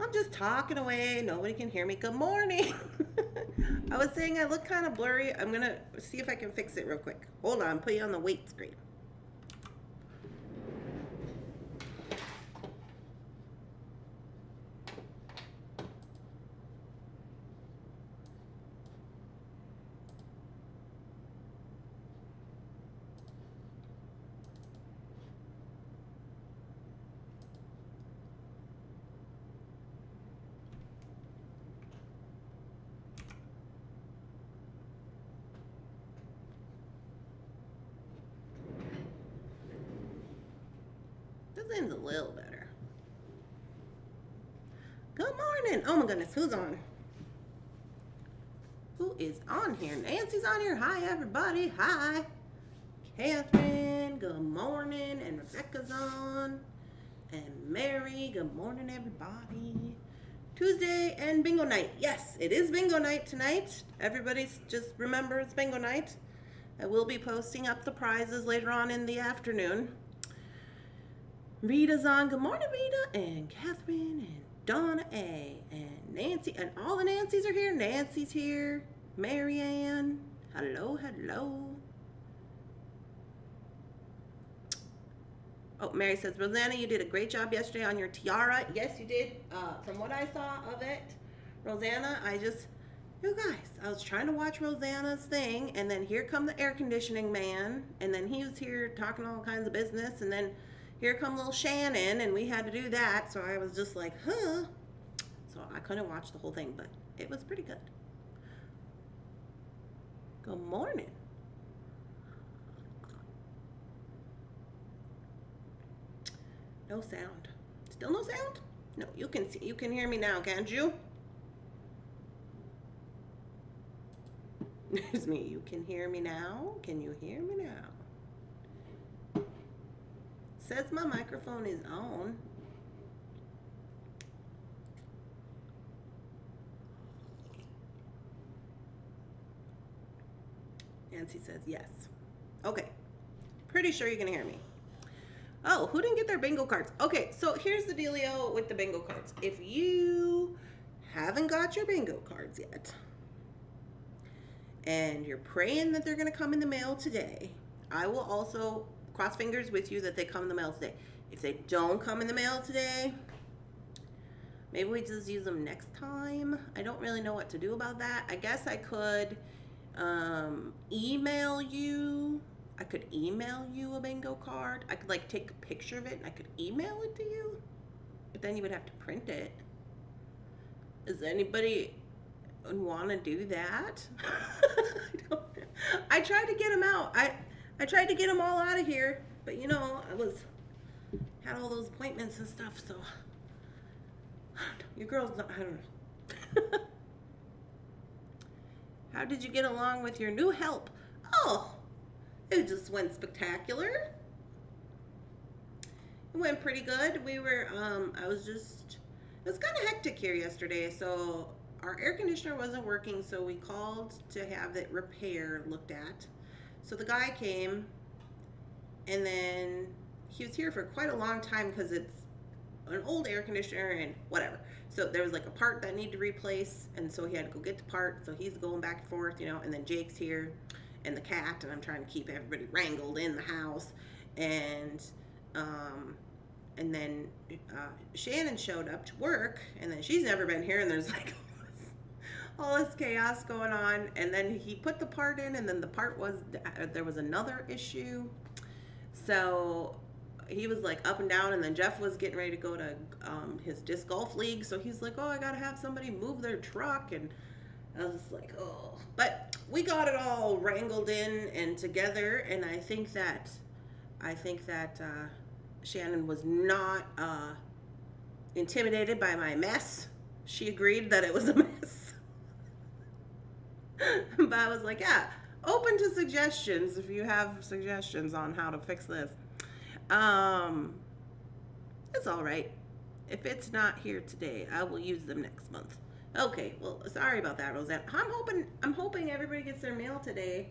I'm just talking away. Nobody can hear me. Good morning. I was saying I look kind of blurry. I'm going to see if I can fix it real quick. Hold on. Put you on the wait screen. This seems a little better. Good morning. Oh my goodness. Who's on? Who is on here? Nancy's on here. Hi, everybody. Hi. Catherine. Good morning. And Rebecca's on. And Mary. Good morning, everybody. Tuesday and bingo night. Yes, it is bingo night tonight. Everybody just remember it's bingo night. I will be posting up the prizes later on in the afternoon. Rita's on. Good morning, Rita. And Catherine and Donna A. And Nancy. And all the Nancys are here. Nancy's here. Marianne. Hello, hello. Oh, Mary says, Rosanna, you did a great job yesterday on your tiara. Yes, you did. From what I saw of it, Rosanna, you guys, I was trying to watch Rosanna's thing, and then here come the air conditioning man, and then he was here talking all kinds of business, and then here come little Shannon, and we had to do that, so I was just like, huh. So I couldn't watch the whole thing, but it was pretty good. Good morning. No sound. Still no sound? No, you can hear me now, can't you? There's me. You can hear me now? Can you hear me now? It says my microphone is on. Nancy says yes. Okay. Pretty sure you can hear me. Oh, who didn't get their bingo cards? Okay, so here's the dealio with the bingo cards. If you haven't got your bingo cards yet, and you're praying that they're going to come in the mail today, I will also cross fingers with you that they come in the mail today. If they don't come in the mail today, maybe we just use them next time. I don't really know what to do about that. I guess I could email you. I could email you a bingo card. I could like take a picture of it and I could email it to you. But then you would have to print it. Does anybody want to do that? I tried to get them out. I tried to get them all out of here, but you know, had all those appointments and stuff, so your girl's not, I don't know. How did you get along with your new help? Oh, it just went spectacular. It went pretty good. We were, it was kind of hectic here yesterday, so our air conditioner wasn't working, so we called to have it looked at. So the guy came, and then he was here for quite a long time because it's an old air conditioner and whatever. So there was like a part that needed to replace, and so he had to go get the part, so he's going back and forth, you know, and then Jake's here, and the cat, and I'm trying to keep everybody wrangled in the house, and then Shannon showed up to work, and then she's never been here, and there's like all this chaos going on, and then he put the part in, and then the part there was another issue, so he was like up and down, and then Jeff was getting ready to go to his disc golf league, so he's like, oh, I gotta have somebody move their truck, and I was just like, oh, but we got it all wrangled in and together, and I think that Shannon was not intimidated by my mess. She agreed that it was a mess. But I was like, yeah, open to suggestions if you have suggestions on how to fix this. It's all right. If it's not here today, I will use them next month. Okay, well, sorry about that, Roseanne. I'm hoping everybody gets their mail today.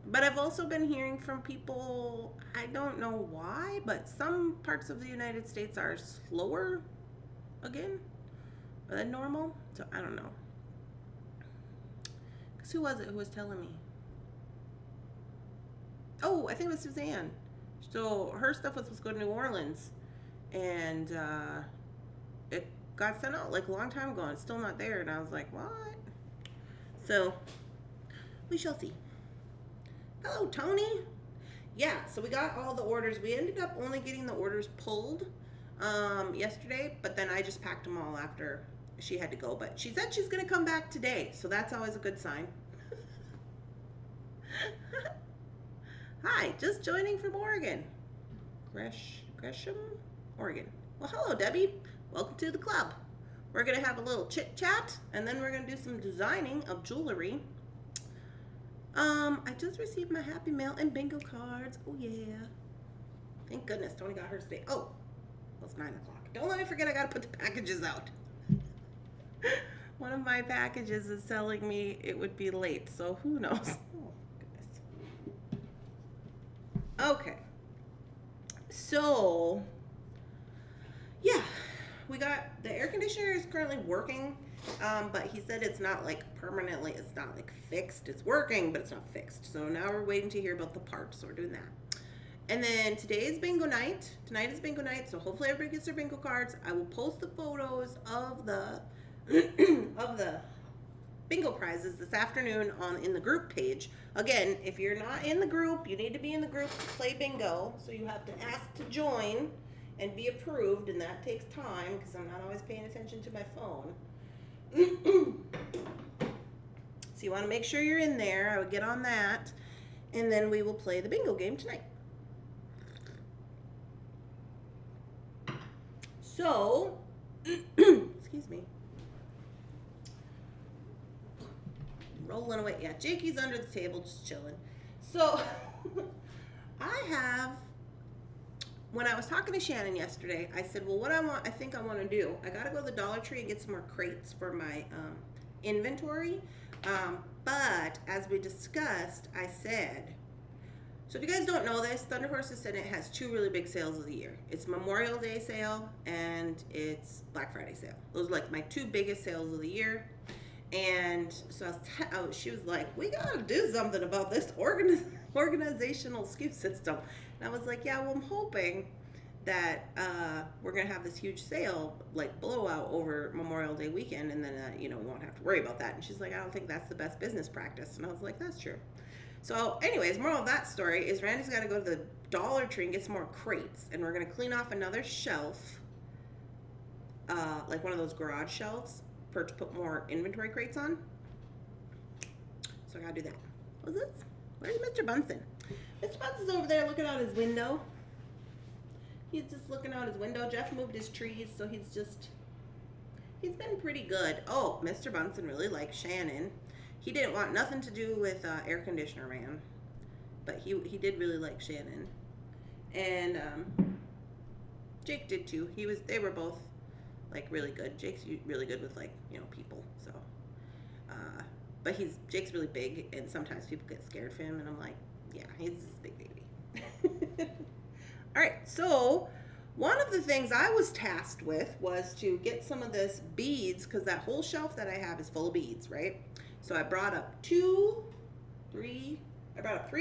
But I've also been hearing from people, I don't know why, but some parts of the United States are slower again. Are they normal? So I don't know. Because who was it who was telling me? Oh, I think it was Suzanne. So her stuff was supposed to go to New Orleans. And it got sent out like a long time ago and it's still not there. And I was like, what? So we shall see. Hello, Tony. Yeah, so we got all the orders. We ended up only getting the orders pulled yesterday, but then I just packed them all after she had to go. But she said she's going to come back today, so that's always a good sign. Hi, just joining from Oregon. Gresham, Oregon. Well, hello, Debbie. Welcome to the club. We're going to have a little chit-chat, and then we're going to do some designing of jewelry. I just received my Happy Mail and bingo cards. Oh, yeah. Thank goodness Tony got hers today. Oh, well, it's 9 o'clock. Don't let me forget I got to put the packages out. One of my packages is telling me it would be late, so who knows? Oh, goodness. Okay. So, yeah. We got, the air conditioner is currently working. But he said it's not like permanently, it's not like fixed. It's working, but it's not fixed. So now we're waiting to hear about the parts. So we're doing that. And then today is bingo night. Tonight is bingo night. So hopefully everybody gets their bingo cards. I will post the photos of the of the bingo prizes this afternoon in the group page. Again, if you're not in the group, you need to be in the group to play bingo. So you have to ask to join and be approved, and that takes time because I'm not always paying attention to my phone. So you want to make sure you're in there. I would get on that, and then we will play the bingo game tonight. So, excuse me. Rolling away. Yeah, Jakey's under the table just chilling. So, when I was talking to Shannon yesterday, I said, well, I think I want to do, I got to go to the Dollar Tree and get some more crates for my inventory. But as we discussed, I said, so if you guys don't know this, Thunderhorse Descendant has 2 really big sales of the year. It's Memorial Day sale and it's Black Friday sale. Those are like my 2 biggest sales of the year. And so she was like, we got to do something about this organizational SKU system. And I was like, yeah, well, I'm hoping that we're going to have this huge sale, like blowout over Memorial Day weekend, and then, we won't have to worry about that. And she's like, I don't think that's the best business practice. And I was like, that's true. So anyways, moral of that story is Randy's got to go to the Dollar Tree and get some more crates. And we're going to clean off another shelf, like one of those garage shelves, to put more inventory crates on. So I got to do that. What's this? Where's Mr. Bunsen? Mr. Bunson's over there looking out his window. He's just looking out his window. Jeff moved his trees, so he's been pretty good. Oh, Mr. Bunsen really likes Shannon. He didn't want nothing to do with air conditioner man, but he did really like Shannon. And Jake did too. They were both like really good. Jake's really good with like, people. So, but Jake's really big, and sometimes people get scared of him, and I'm like, yeah, he's this big baby. All right, so one of the things I was tasked with was to get some of this beads, because that whole shelf that I have is full of beads, right? So I brought up 3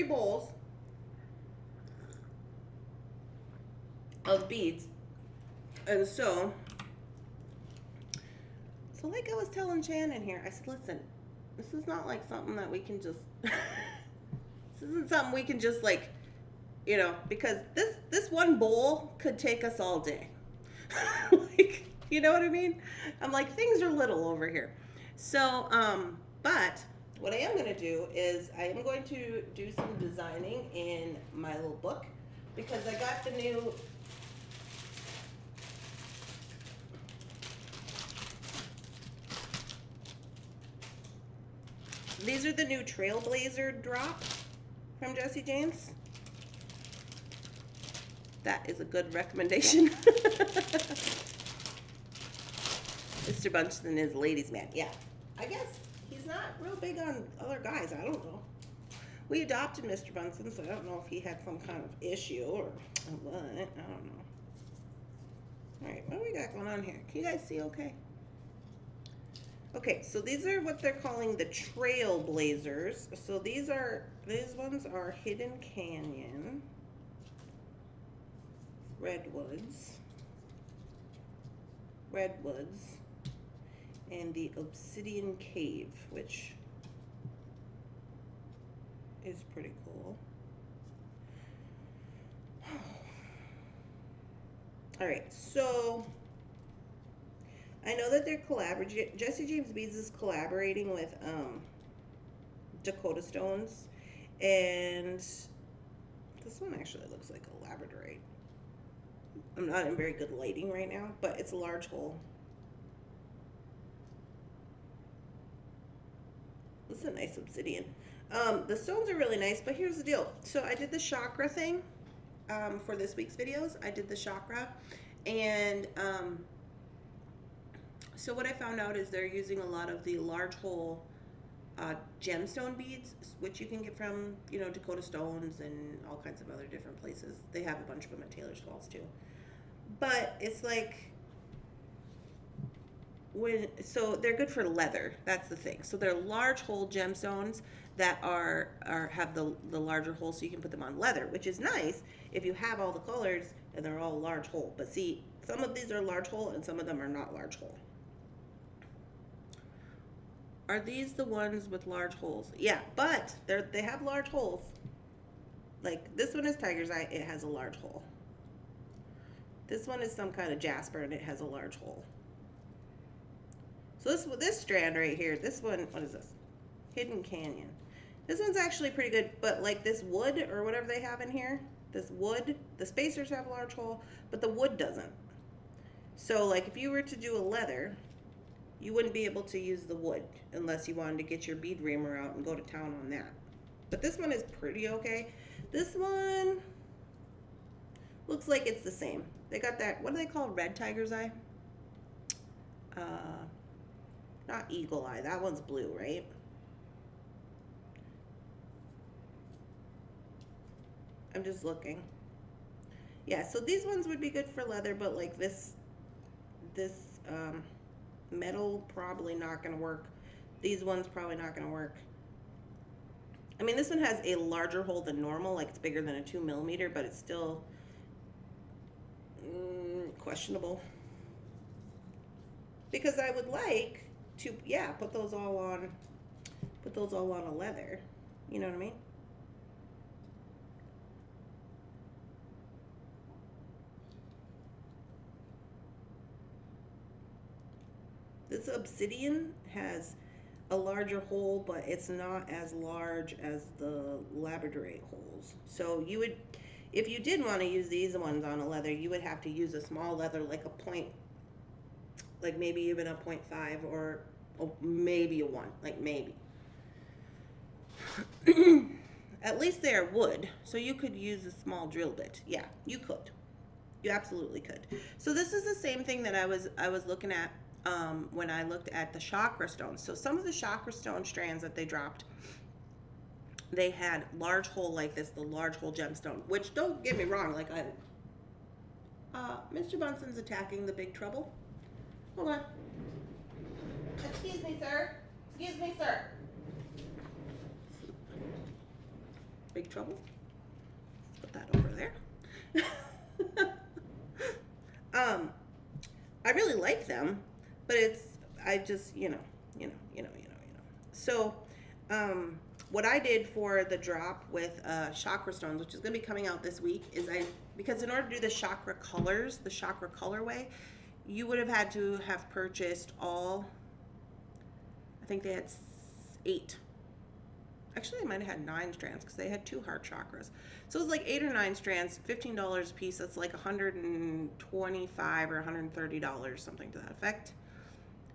bowls of beads. And so like I was telling Shannon here, I said, listen, this is not like something that we can just, this isn't something we can just like, because this one bowl could take us all day. Like, you know what I mean? I'm like, things are little over here. So, but what I am going to do is I am going to do some designing in my little book, because I got the new these are the new Trailblazer drop from Jessie James. That is a good recommendation. Mr. Bunsen is ladies' man. Yeah, I guess he's not real big on other guys. I don't know. We adopted Mr. Bunsen, so I don't know if he had some kind of issue or what. I don't know. All right, what do we got going on here? Can you guys see okay? Okay, so these are what they're calling the Trailblazers. So these ones are Hidden Canyon, Redwoods, and the Obsidian Cave, which is pretty cool. All right, so I know that they're collaborating. Jesse James Beads is collaborating with Dakota Stones, and this one actually looks like a labradorite. I'm not in very good lighting right now, but it's a large hole. This is a nice obsidian. The stones are really nice, but here's the deal. So I did the chakra thing for this week's videos. I did the chakra, and so what I found out is they're using a lot of the large hole gemstone beads, which you can get from, you know, Dakota Stones and all kinds of other different places. They have a bunch of them at Taylor's Falls too. But it's like, so they're good for leather. That's the thing. So they're large hole gemstones that have the larger hole, so you can put them on leather, which is nice if you have all the colors and they're all large hole. But see, some of these are large hole and some of them are not large hole. Are these the ones with large holes? Yeah, but they have large holes. Like this one is Tiger's Eye, it has a large hole. This one is some kind of jasper and it has a large hole. So this strand right here, this one, what is this? Hidden Canyon. This one's actually pretty good, but like this wood or whatever they have in here, this wood, the spacers have a large hole, but the wood doesn't. So like if you were to do a leather, you wouldn't be able to use the wood unless you wanted to get your bead reamer out and go to town on that. But this one is pretty okay. This one looks like it's the same. They got that, what do they call red tiger's eye? Not eagle eye, that one's blue, right? I'm just looking. Yeah, so these ones would be good for leather, but like this metal, probably not gonna work. These ones probably not gonna work. I mean, this one has a larger hole than normal, like it's bigger than a 2mm, but it's still questionable. Because I would like to, yeah, put those all on a leather. You know what I mean? This obsidian has a larger hole, but it's not as large as the labradorite holes. So you would, if you did want to use these ones on a leather, you would have to use a small leather, like a point, like maybe even a 0.5 or maybe a 1, like maybe. At least they are wood, so you could use a small drill bit. Yeah, you could. You absolutely could. So this is the same thing that I was looking at when I looked at the chakra stones. So some of the chakra stone strands that they dropped, they had large hole like this, the large hole gemstone, which, don't get me wrong, like Mr. Bunson's attacking the big trouble. Hold on. Excuse me, sir. Excuse me, sir. Big trouble. Let's put that over there. I really like them, but I just, you know. So, what I did for the drop with chakra stones, which is going to be coming out this week, is because in order to do the chakra colors, the chakra colorway, you would have had to have purchased all, I think they had 8. Actually, they might have had 9 strands because they had 2 heart chakras. So it was like 8 or 9 strands, $15 a piece. That's like $125 or $130, something to that effect.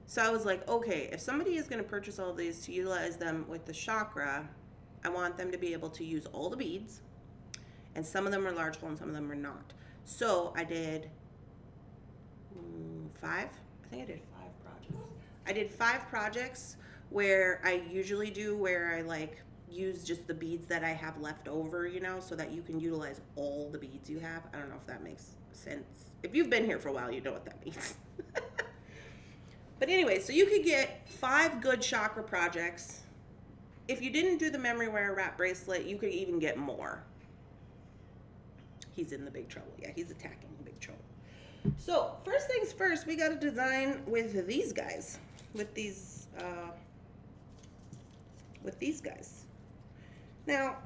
So I was like, okay, if somebody is going to purchase all of these to utilize them with the chakra, I want them to be able to use all the beads. And some of them are large hole and some of them are not. So I did 5. I think I did 5 projects. I did 5 projects where I usually do, where I like use just the beads that I have left over, you know, so that you can utilize all the beads you have. I don't know if that makes sense. If you've been here for a while, you know what that means. But anyway, so you could get 5 good chakra projects. If you didn't do the memory wire wrap bracelet, you could even get more. He's in the big trouble. Yeah, he's attacking the big trouble. So first things first, we got to design with these guys, with these guys. Now,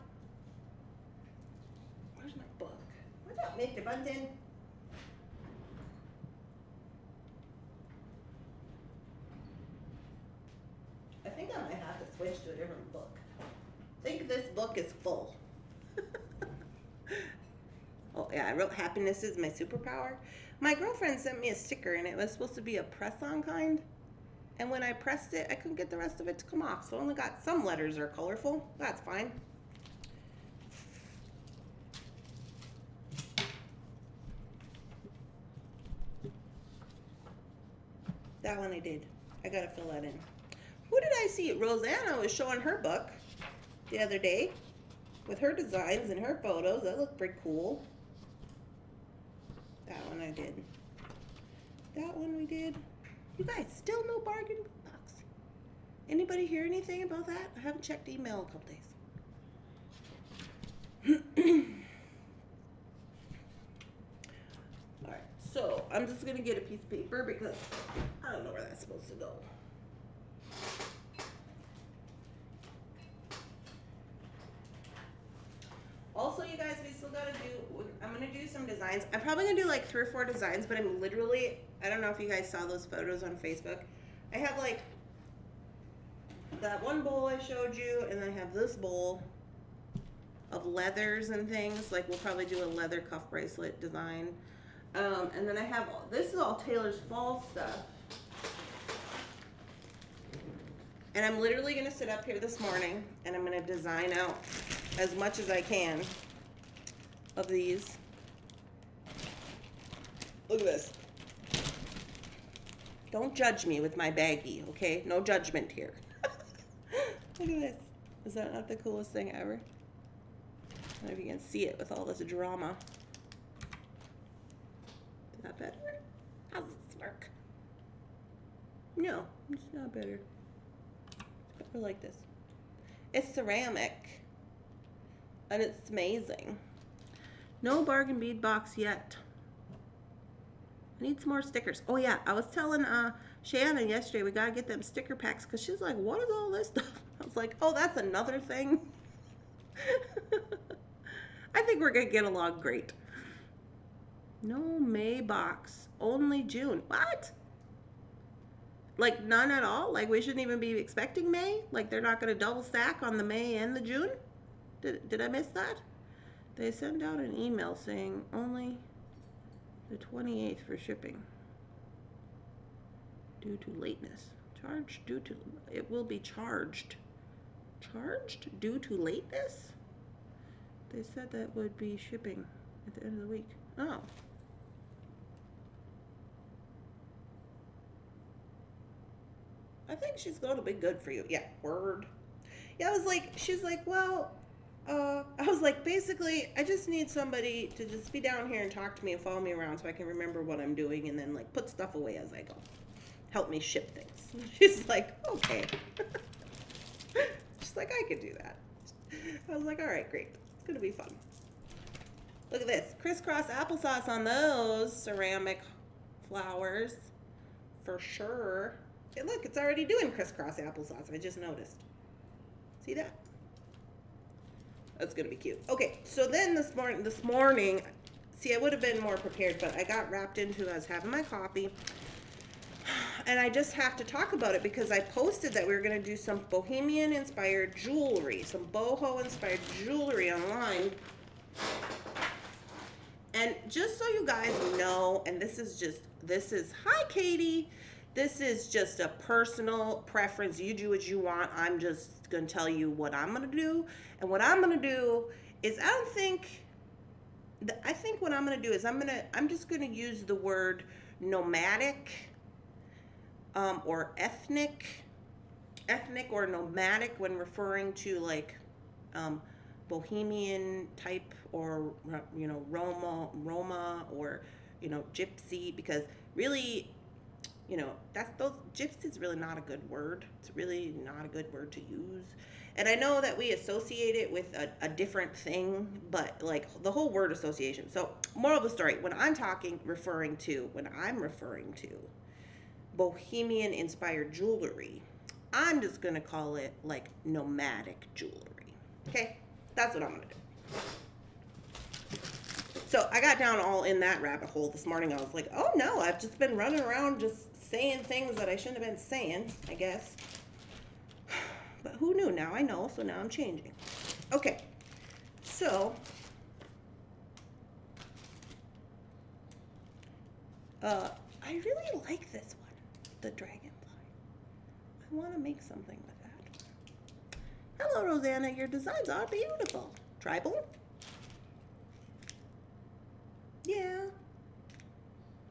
where's my book? Where's that Mr. Bunton? I think I might have to switch to a different book. I think this book is full. Oh yeah, I wrote happiness is my superpower. My girlfriend sent me a sticker and it was supposed to be a press-on kind. And when I pressed it, I couldn't get the rest of it to come off. So I only got some letters are colorful. That's fine. That one I did. I gotta fill that in. Who did I see? Rosanna was showing her book the other day with her designs and her photos. That looked pretty cool. That one I did. That one we did. You guys, still no bargain box. Anybody hear anything about that? I haven't checked email in a couple days. Alright, so I'm just going to get a piece of paper because I don't know where that's supposed to go. Also, you guys, we still gotta do, I'm gonna do some designs. I'm probably gonna do like 3 or 4 designs, but I'm literally, I don't know if you guys saw those photos on Facebook. I have like that one bowl I showed you, and then I have this bowl of leathers and things. Like we'll probably do a leather cuff bracelet design. And then I have, this is all Taylor's fall stuff. And I'm literally gonna sit up here this morning and I'm gonna design out as much as I can of these. Look at this. Don't judge me with my baggie, okay? No judgment here. Look at this. Is that not the coolest thing ever? I don't know if you can see it with all this drama. Is that better? How's this work? No, it's not better. It's better like this. It's ceramic. And it's amazing. No bargain bead box yet. I need some more stickers. Oh yeah, I was telling Shannon yesterday we gotta get them sticker packs because she's like, what is all this stuff? I was like, oh, that's another thing. I think we're gonna get along great. No May box, only June. What? Like none at all? Like we shouldn't even be expecting May? Like they're not gonna double stack on the May and the June? Did I miss that? They sent out an email saying only the 28th for shipping. Due to lateness. Charged due to, it will be charged. Charged due to lateness? They said that would be shipping at the end of the week. Oh. I think she's going to be good for you. Yeah, word. Yeah, I was like, she's like, well, I was like, basically, I just need somebody to just be down here and talk to me and follow me around so I can remember what I'm doing and then like put stuff away as I go. Help me ship things. She's like, okay. She's like, I could do that. I was like, all right, great. It's going to be fun. Look at this. Crisscross applesauce on those ceramic flowers. For sure. Hey, look, it's already doing crisscross applesauce. I just noticed. See that? That's gonna be cute. Okay, so then this morning, see, I would have been more prepared, but I got wrapped into, I was having my coffee, and I just have to talk about it because I posted that we were gonna do some bohemian-inspired jewelry, some boho-inspired jewelry online. And just so you guys know, and this is, hi Katie, this is just a personal preference. You do what you want. I'm just gonna tell you what I'm gonna do. And what I'm gonna do is, I think what I'm gonna do is I'm just gonna use the word nomadic or ethnic or nomadic when referring to like bohemian type or, you know, Roma or, you know, gypsy, because really that's those gypsy is really not a good word. It's really not a good word to use. And I know that we associate it with a different thing, but like the whole word association. So, moral of the story, when I'm referring to bohemian inspired jewelry, I'm just going to call it like nomadic jewelry. Okay? That's what I'm going to do. So I got down all in that rabbit hole this morning. I was like, oh no, I've just been running around just saying things that I shouldn't have been saying, I guess. But who knew? Now I know, so now I'm changing. Okay, so I really like this one, the Dragonfly. I want to make something with that. Hello, Rosanna. Your designs are beautiful. Tribal? Yeah.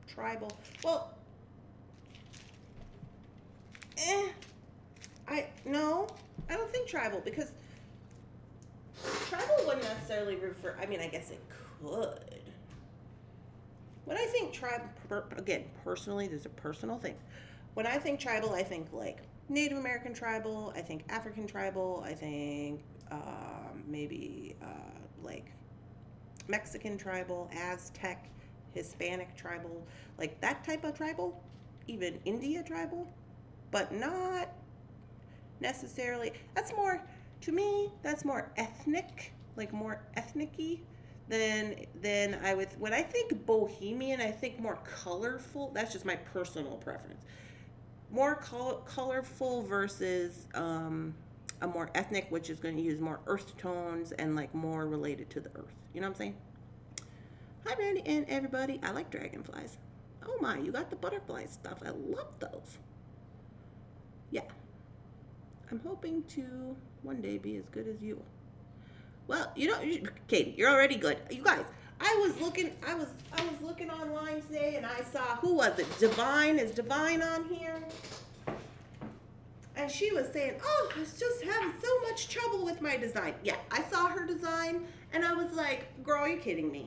Tribal. Well, no, I don't think tribal, because tribal wouldn't necessarily refer, I mean, I guess it could. When I think tribal, again, personally, there's a personal thing. When I think tribal, I think like Native American tribal, I think African tribal, I think maybe like Mexican tribal, Aztec, Hispanic tribal, like that type of tribal, even India tribal, but not necessarily. That's more, to me, that's more ethnic, like more ethnic-y than I would. When I think bohemian, I think more colorful. That's just my personal preference. More colorful versus a more ethnic, which is going to use more earth tones and like more related to the earth. You know what I'm saying? Hi, Randy and everybody. I like dragonflies. Oh my, you got the butterfly stuff. I love those. Yeah. I'm hoping to one day be as good as you. Well, Katie, you're already good. You guys, I was looking online today and I saw, who was it? Divine. Is Divine on here? And she was saying, oh, I was just having so much trouble with my design. Yeah, I saw her design and I was like, girl, are you kidding me?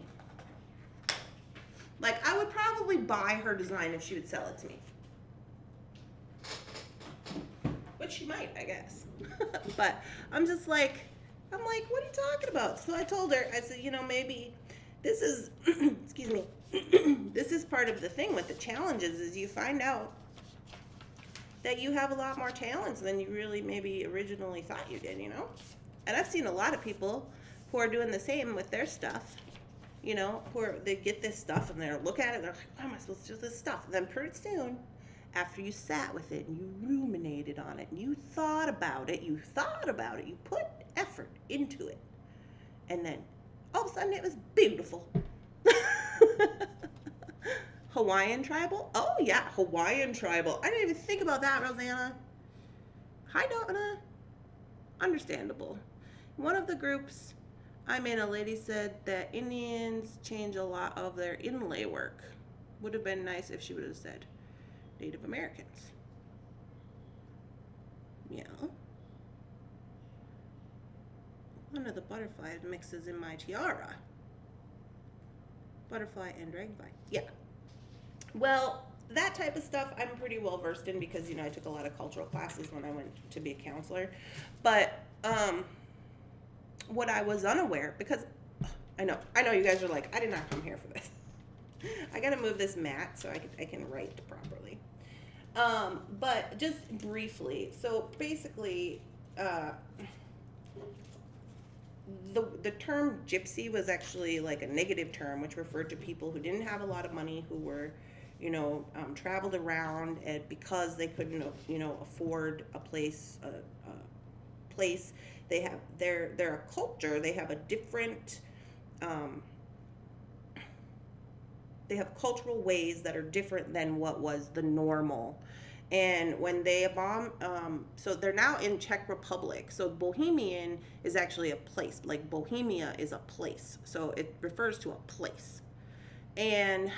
Like, I would probably buy her design if she would sell it to me. Which she might, I guess. But I'm like, what are you talking about? So I told her, I said, maybe this is, excuse me, this is part of the thing with the challenges, is you find out that you have a lot more talents than you really maybe originally thought you did, And I've seen a lot of people who are doing the same with their stuff, they get this stuff and they're look at it and they're like, why am I supposed to do this stuff? And then pretty soon, after you sat with it and you ruminated on it and you thought about it, you put effort into it, and then all of a sudden it was beautiful. Hawaiian tribal? Oh yeah, Hawaiian tribal. I didn't even think about that, Rosanna. Hi, Donna. Understandable. One of the groups I'm in, a lady said that Indians change a lot of their inlay work. Would have been nice if she would have said Native Americans. Yeah. One of the butterfly mixes in my tiara. Butterfly and dragonfly. Yeah. Well, that type of stuff I'm pretty well versed in because, I took a lot of cultural classes when I went to be a counselor. But what I was unaware, because I know you guys are like, I did not come here for this. I gotta move this mat so I can write properly. But just briefly, so basically, the term gypsy was actually like a negative term, which referred to people who didn't have a lot of money, who were, traveled around, and because they couldn't, afford a place, they're a culture. They have a different, they have cultural ways that are different than what was the normal. And when they so they're now in Czech Republic. So Bohemian is actually a place. Like Bohemia is a place. So it refers to a place. And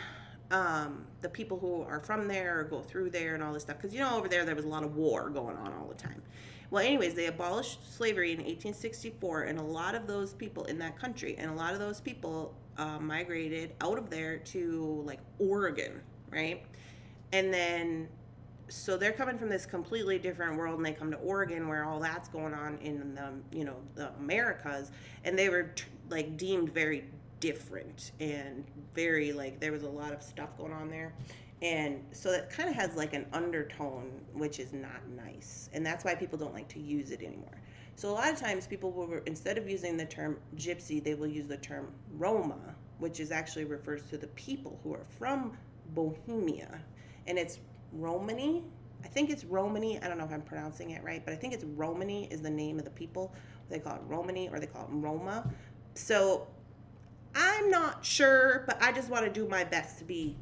the people who are from there or go through there and all this stuff. Because, over there was a lot of war going on all the time. Well, anyways, they abolished slavery in 1864. And a lot of those people in that country, and a lot of those people migrated out of there to like Oregon, right? And then so they're coming from this completely different world, and they come to Oregon where all that's going on in the, you know, the Americas, and they were like deemed very different and very like there was a lot of stuff going on there. And so it kind of has like an undertone, which is not nice. And that's why people don't like to use it anymore. So a lot of times people will, instead of using the term gypsy, they will use the term Roma, which is actually refers to the people who are from Bohemia. And it's Romany. I think it's Romany. I don't know if I'm pronouncing it right, but I think it's Romany is the name of the people. They call it Romany or they call it Roma. So I'm not sure, but I just want to do my best to be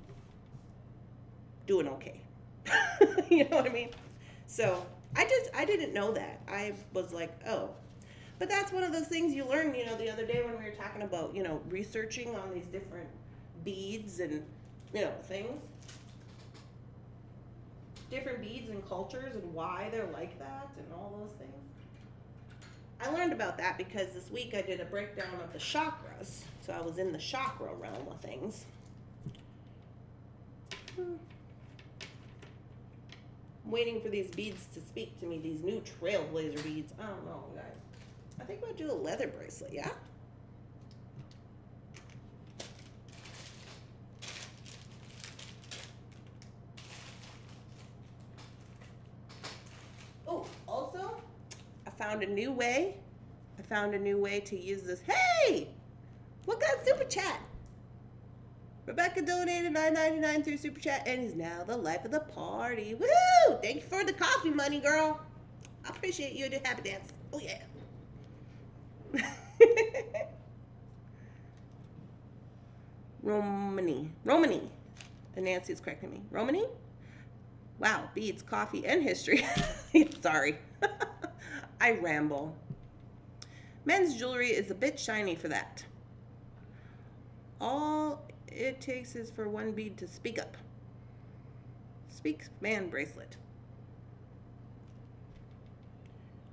doing okay. You know what I mean? So I didn't know that. I was like, oh. But that's one of those things you learn, you know, the other day when we were talking about, you know, researching on these different beads and, you know, things. Different beads and cultures and why they're like that and all those things. I learned about that because this week I did a breakdown of the chakras. So I was in the chakra realm of things. I'm waiting for these beads to speak to me, these new trailblazer beads. I don't know, guys. I think we'll do a leather bracelet, yeah? Oh, also, I found a new way. To use this. Hey! What got super chat? Rebecca donated $9.99 through super chat and is now the life of the party. Woohoo! Thank you for the coffee money, girl. I appreciate you. Do happy dance. Oh yeah. Romany. And Nancy is correcting me. Romany? Wow, beads, coffee, and history. Sorry. I ramble. Men's jewelry is a bit shiny for that. All it takes is for one bead to speak up. Speak man bracelet.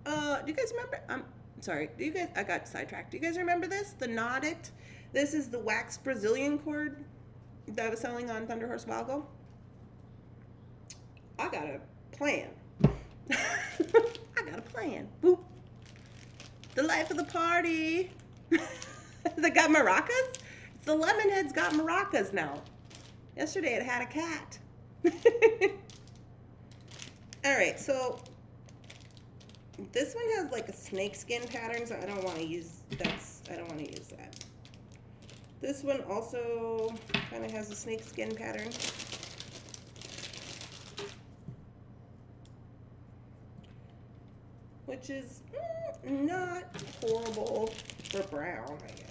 Do you guys remember? Sorry. I got sidetracked. Do you guys remember this? The Knot It. This is the wax Brazilian cord that I was selling on Thunderhorse a while ago. I got a plan. Boop. The life of the party. They got maracas? The Lemonhead's got maracas now. Yesterday it had a cat. Alright, so this one has like a snakeskin pattern, so I don't want to use that. This one also kind of has a snakeskin pattern. Which is not horrible for brown, I guess.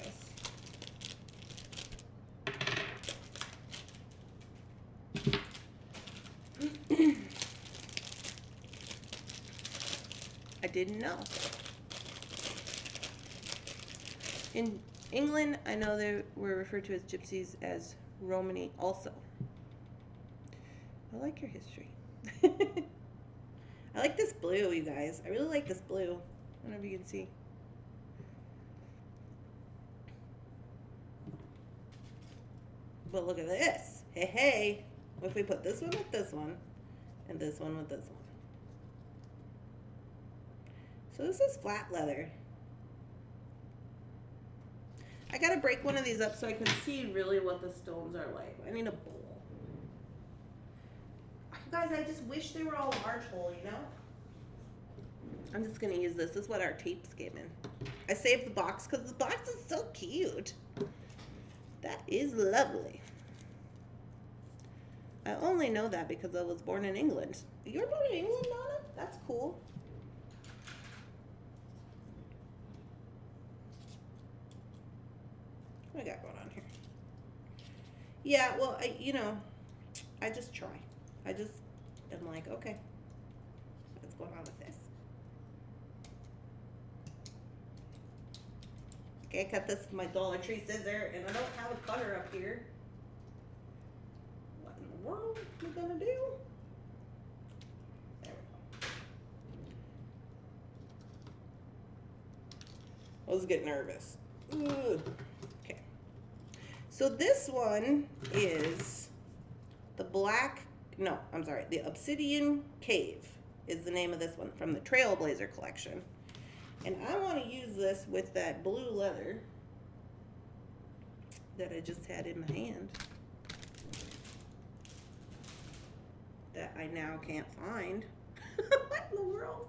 I didn't know. In England, I know they were referred to as gypsies as Romany also. I like your history. I like this blue, you guys. I really like this blue. I don't know if you can see. But look at this. Hey, hey. What if we put this one with this one and this one with this one? So this is flat leather. I gotta break one of these up so I can see really what the stones are like. I need a bowl. Guys, I just wish they were all large hole, you know? I'm just gonna use this. This is what our tapes came in. I saved the box because the box is so cute. That is lovely. I only know that because I was born in England. You were born in England, Donna? That's cool. What do I got going on here? Yeah, well, I just try. I'm like, okay, what's going on with this? Okay, I cut this with my Dollar Tree scissor, and I don't have a cutter up here. What in the world am I gonna do? There we go. I was getting nervous. Ooh. Okay. So this one is the black. no, I'm sorry, the Obsidian Cave is the name of this one from the Trailblazer collection. And I want to use this with that blue leather that I just had in my hand that I now can't find. What in the world?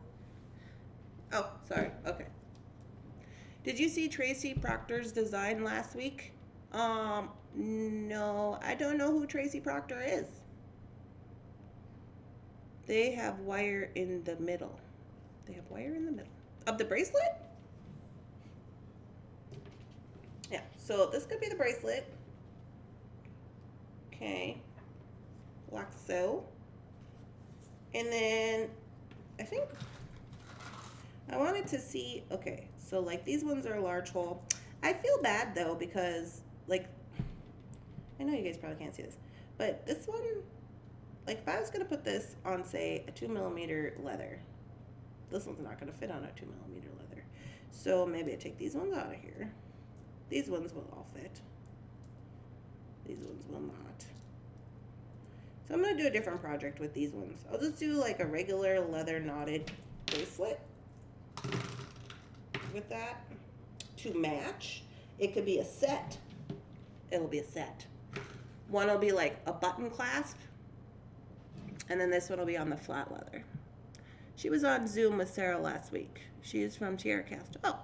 Oh, sorry. Okay. Did you see Tracy Proctor's design last week? No, I don't know who Tracy Proctor is. They have wire in the middle. They have wire in the middle of the bracelet? Yeah, so this could be the bracelet. Okay, like so. And then I think I wanted to see, okay, so like these ones are large hole. I feel bad though because like, I know you guys probably can't see this, but this one, like if I was gonna put this on say a 2mm leather, this one's not gonna fit on a 2mm leather. So maybe I take these ones out of here. These ones will all fit. These ones will not. So I'm gonna do a different project with these ones. I'll just do like a regular leather knotted bracelet with that to match. It could be a set. It'll be a set. One will be like a button clasp, and then this one will be on the flat leather. She was on Zoom with Sarah last week. She is from TierraCast. Oh,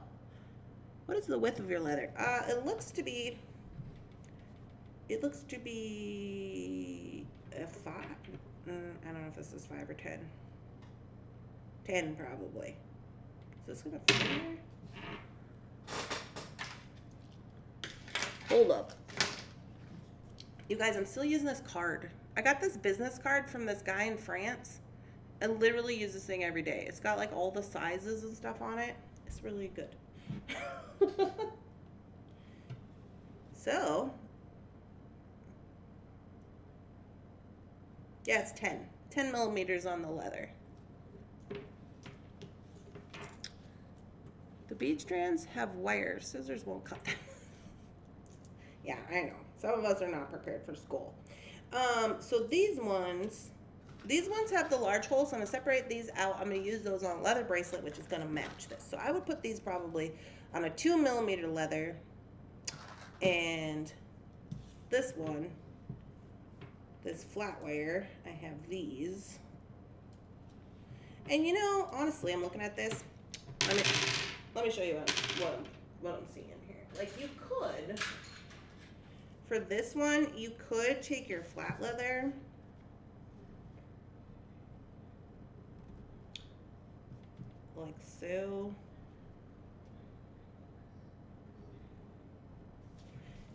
what is the width of your leather? It looks to be a 5. I don't know if this is 5 or 10. 10 probably. Is this gonna fit in there? Hold up. You guys, I'm still using this card. I got this business card from this guy in France. I literally use this thing every day. It's got like all the sizes and stuff on it. It's really good. So, yeah, it's 10 millimeters on the leather. The bead strands have wires. Scissors won't cut them. Yeah, I know. Some of us are not prepared for school. So these ones have the large holes. So I'm going to separate these out. I'm going to use those on a leather bracelet, which is going to match this. So I would put these probably on a 2mm leather. And this one, this flat wire, I have these. And you know, honestly, I'm looking at this. Let me show you what I'm seeing here. Like you could, for this one, you could take your flat leather like so.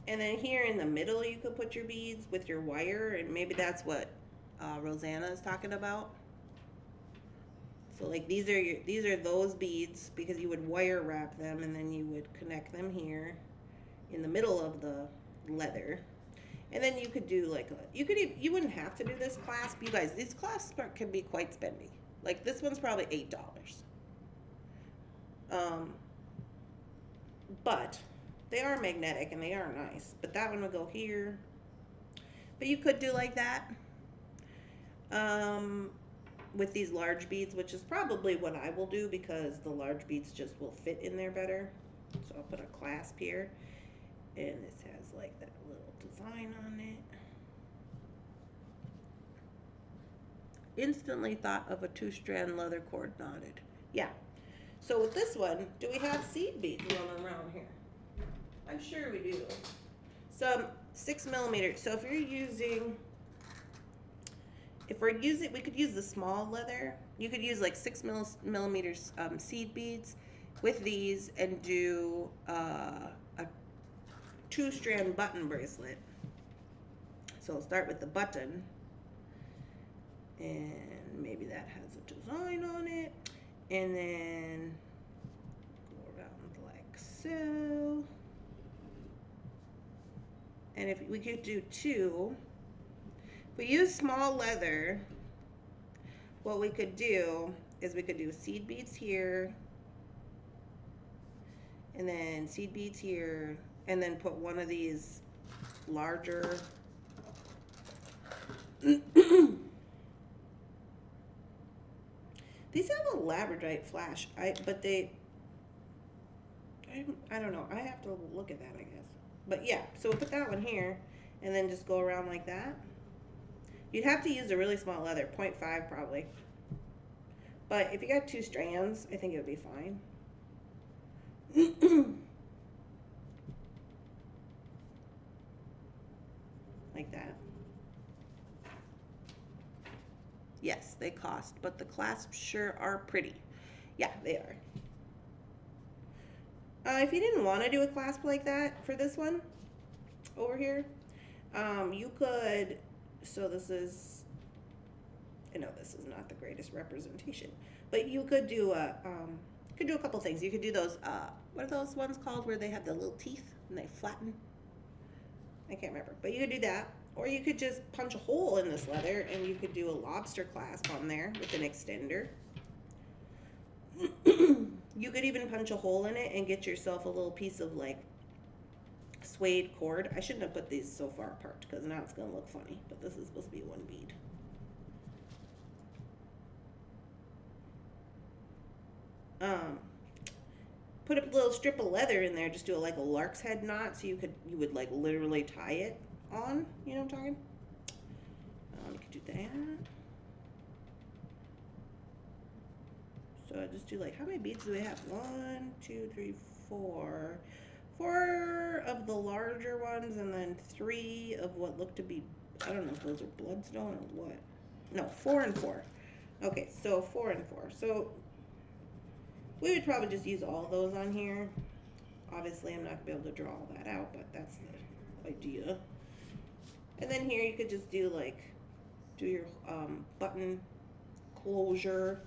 And then here in the middle, you could put your beads with your wire, and maybe that's what Rosanna is talking about. So like these are those beads, because you would wire wrap them, and then you would connect them here in the middle of the leather. And then you could do like you wouldn't have to do this clasp. You guys, these clasps can be quite spendy. Like this one's probably $8. But they are magnetic and they are nice. But that one would go here. But you could do like that. With these large beads, which is probably what I will do, because the large beads just will fit in there better. So I'll put a clasp here, and this has like that little design on it. Instantly thought of a 2-strand leather cord knotted. Yeah. So with this one, do we have seed beads running around here? I'm sure we do. Some 6mm. So if you're using, we could use the small leather. You could use like 6mm seed beads with these and do a 2-strand button bracelet. So I'll start with the button, and maybe that has a design on it, and then go around like so. And if we could do 2, if we use small leather, what we could do is we could do seed beads here, and then seed beads here, and then put one of these larger labradorite flash. I don't know. I have to look at that, I guess. But yeah, so we'll put that one here and then just go around like that. You'd have to use a really small leather, 0.5 probably. But if you got 2 strands, I think it would be fine. Like that. Yes, they cost, but the clasps sure are pretty. Yeah, they are. If you didn't want to do a clasp like that for this one over here, you could, so this is, I know this is not the greatest representation, but you could do a couple things. You could do those, what are those ones called where they have the little teeth and they flatten? I can't remember, but you could do that. Or you could just punch a hole in this leather and you could do a lobster clasp on there with an extender. You could even punch a hole in it and get yourself a little piece of like suede cord. I shouldn't have put these so far apart because now it's going to look funny, but this is supposed to be one bead. Put a little strip of leather in there, just do it like a lark's head knot so you would like literally tie it on, you know what I'm talking? You could do that. So I just do like, how many beads do we have? 1, 2, 3, 4. 4 of the larger ones and then 3 of what look to be, I don't know if those are bloodstone or what. No, 4 and 4. Okay, so 4 and 4. So we would probably just use all those on here. Obviously, I'm not going to be able to draw all that out, but that's the idea. And then here you could just do like, do your button closure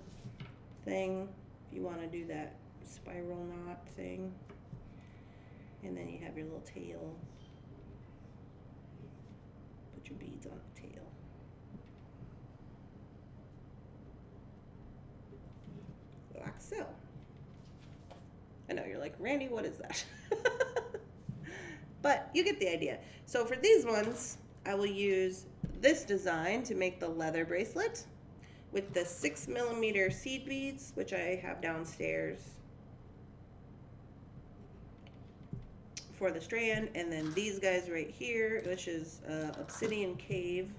thing, if you want to do that spiral knot thing. And then you have your little tail. Put your beads on the tail. Like so. I know, you're like, Randy, what is that? But you get the idea. So for these ones, I will use this design to make the leather bracelet with the 6mm seed beads, which I have downstairs for the strand, and then these guys right here, which is obsidian cave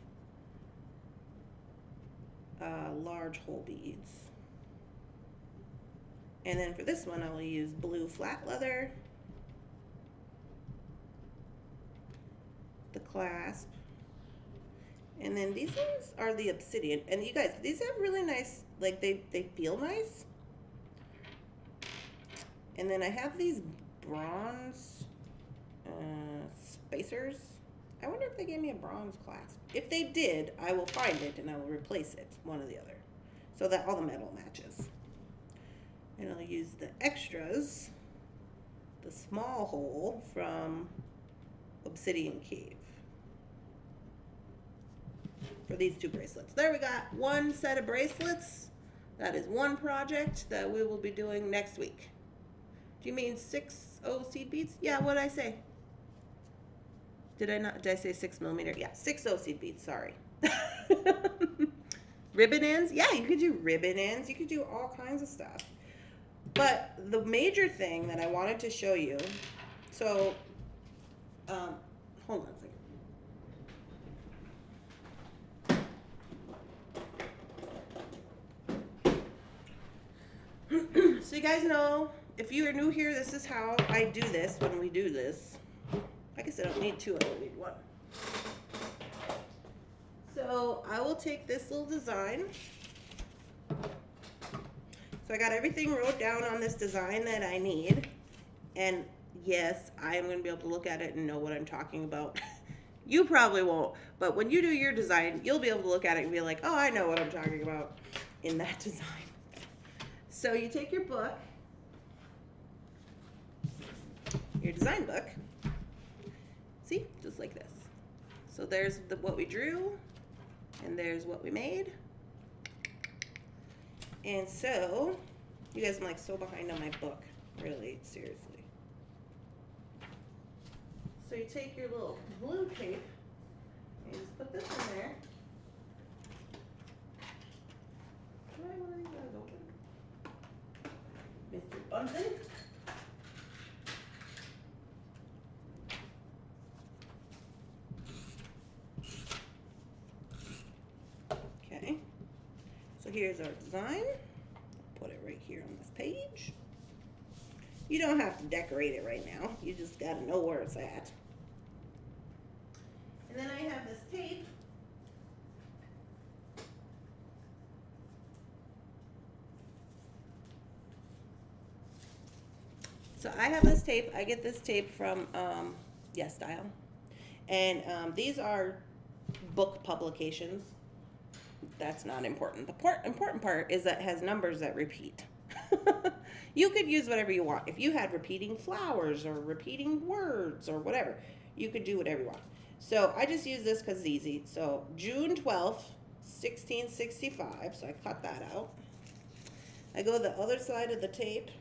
large hole beads. And then for this one, I will use blue flat leather, the clasp, and then these ones are the obsidian. And you guys, these have really nice, like they feel nice. And then I have these bronze spacers. I wonder if they gave me a bronze clasp. If they did, I will find it and I will replace it, one or the other, so that all the metal matches. And I'll use the extras, the small hole from Obsidian Cave for these 2 bracelets. There we got 1 set of bracelets. That is 1 project that we will be doing next week. Do you mean 6 seed beads? Yeah, what did I say? Did I say 6mm? Yeah, 6 seed beads, sorry. Ribbon ends? Yeah, you could do ribbon ends. You could do all kinds of stuff. But the major thing that I wanted to show you, so, hold on a second. So you guys know, if you are new here, this is how I do this when we do this. I guess I don't need 2, I only need 1. So I will take this little design. So I got everything wrote down on this design that I need. And yes, I am going to be able to look at it and know what I'm talking about. You probably won't, but when you do your design, you'll be able to look at it and be like, oh, I know what I'm talking about in that design. So you take your book, your design book, see, just like this. So there's what we drew, and there's what we made. And so, you guys, I'm like so behind on my book, really, seriously. So you take your little blue tape, and you just put this in there. Can I have one of these guys open? something. Okay, so here's our design. Put it right here on this page. You don't have to decorate it right now. You just gotta know where it's at. And then I have this tape. So I have this tape. I get this tape from Yes Style. And these are book publications. That's not important. The important part is that it has numbers that repeat. You could use whatever you want. If you had repeating flowers or repeating words or whatever, you could do whatever you want. So I just use this because it's easy. So June 12th, 1665. So I cut that out. I go the other side of the tape.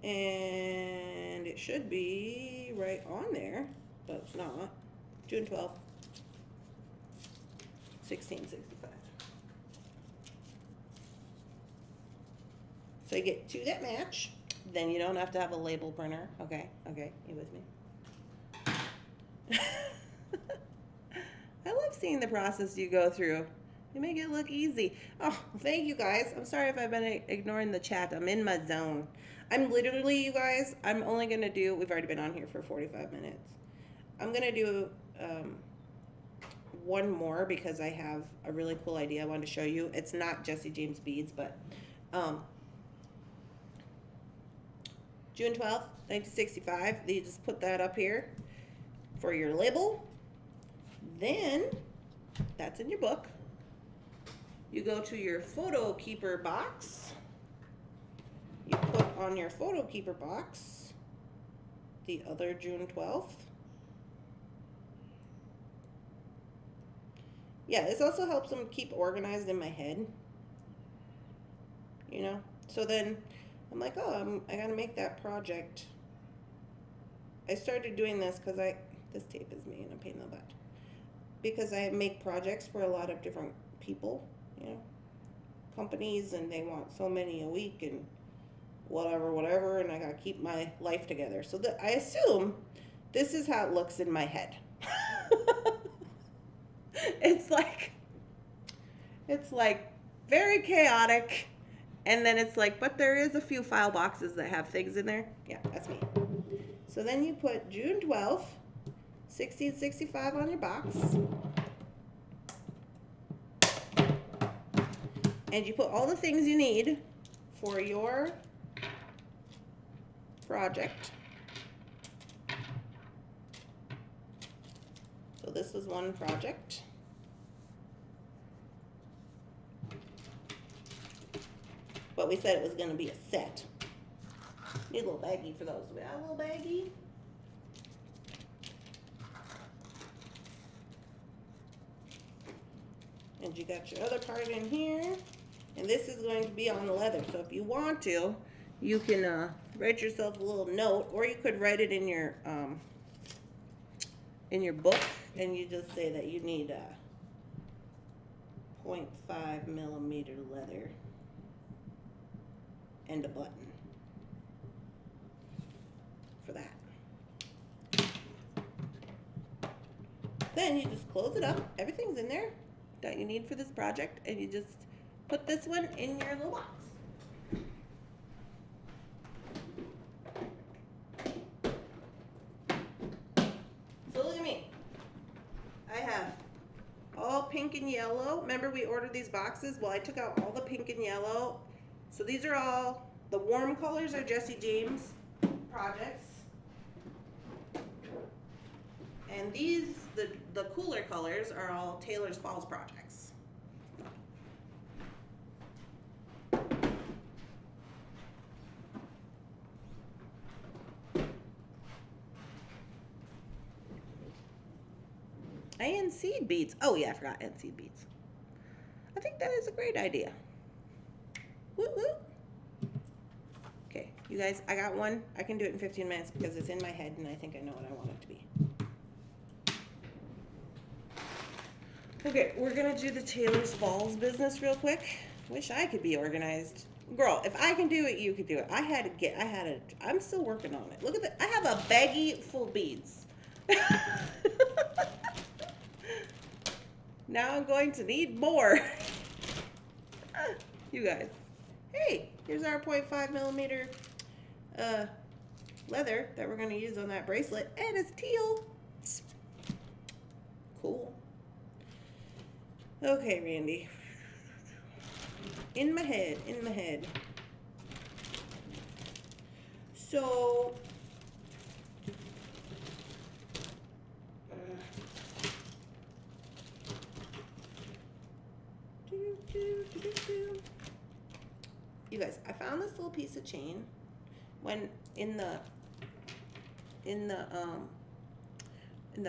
And it should be right on there, but it's not. June 12th, 1665. So you get two that match. Then you don't have to have a label printer. Okay, you with me? I love seeing the process you go through. You make it look easy. Oh, thank you guys. I'm sorry if I've been ignoring the chat. I'm in my zone. I'm literally, you guys, I'm only going to do, we've already been on here for 45 minutes. I'm going to do one more because I have a really cool idea I wanted to show you. It's not Jesse James beads, but June 12th, 1965. You just put that up here for your label. Then, that's in your book. You go to your photo keeper box. You put on your photo keeper box the other June 12th. Yeah, this also helps them keep organized in my head. You know? So then I'm like, oh, I gotta make that project. I started doing this because this tape is me and I'm pain in the butt. Because I make projects for a lot of different people, you know, companies, and they want so many a week and whatever, and I gotta keep my life together. So I assume this is how it looks in my head. It's like very chaotic, and then it's like, but there is a few file boxes that have things in there. Yeah, that's me. So then you put June 12th, 1665 on your box. And you put all the things you need for your project. So this is one project. But we said it was going to be a set. Need a little baggie for those. We got a little baggie. And you got your other part in here. And this is going to be on leather. So if you want to, you can write yourself a little note, or you could write it in your book, and you just say that you need a 0.5 millimeter leather and a button for that. Then you just close it up. Everything's in there that you need for this project, and you just put this one in your little box. So look at me. I have all pink and yellow. Remember we ordered these boxes? Well, I took out all the pink and yellow. So these are all, the warm colors are Jesse James projects. And these, the cooler colors are all Taylor's Falls projects. And seed beads. Oh yeah, I forgot, and seed beads. I think that is a great idea. Woo woo. Okay, you guys, I got one. I can do it in 15 minutes because it's in my head and I think I know what I want it to be. Okay, we're gonna do the Taylor's Falls business real quick. Wish I could be organized. Girl, if I can do it, you could do it. I'm still working on it. Look at that. I have a baggie full of beads. Now I'm going to need more. You guys. Hey, here's our 0.5 millimeter leather that we're going to use on that bracelet. And it's teal. Cool. Okay, Randy. In my head. So, you guys, I found this little piece of chain when in the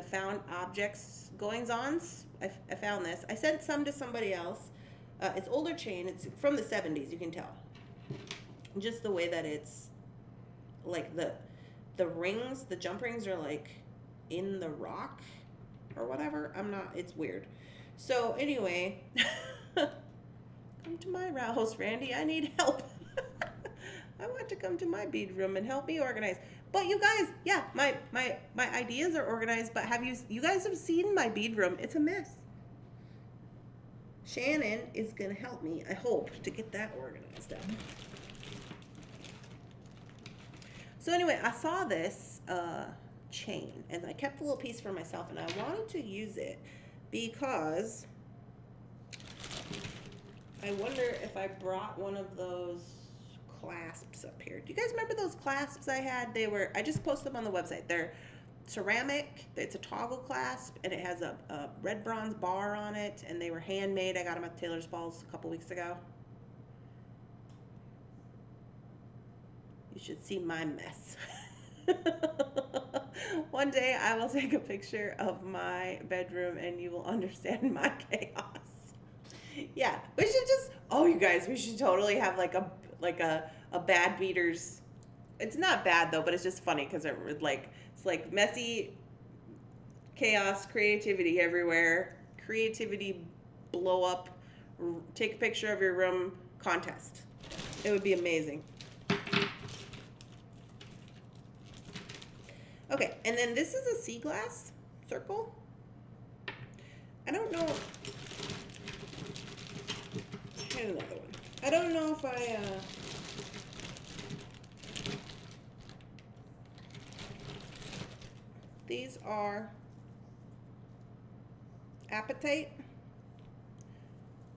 found objects goings-ons. I found this. I sent some to somebody else. It's older chain. It's from the 70s. You can tell. Just the way that it's like the rings, the jump rings are like in the rock or whatever. It's weird. So anyway, come to my house, Randy. I need help. I want to come to my bead room and help me organize. But you guys, yeah, my ideas are organized, but you guys have seen my bead room. It's a mess. Shannon is going to help me, I hope, to get that organized up. So anyway, I saw this chain, and I kept a little piece for myself, and I wanted to use it because I wonder if I brought one of those clasps up here. Do you guys remember those clasps I had? I just posted them on the website. They're ceramic. It's a toggle clasp, and it has a red bronze bar on it, and they were handmade. I got them at Taylor's Falls a couple weeks ago. You should see my mess. One day I will take a picture of my bedroom and you will understand my chaos. Yeah, we should you guys, we should totally have like a bad beaters. It's not bad though, but it's just funny because it's like messy chaos, creativity everywhere, creativity blow up, take a picture of your room contest. It would be amazing. Okay, and then this is a sea glass circle. I don't know. Here's another one. I don't know if these are apatite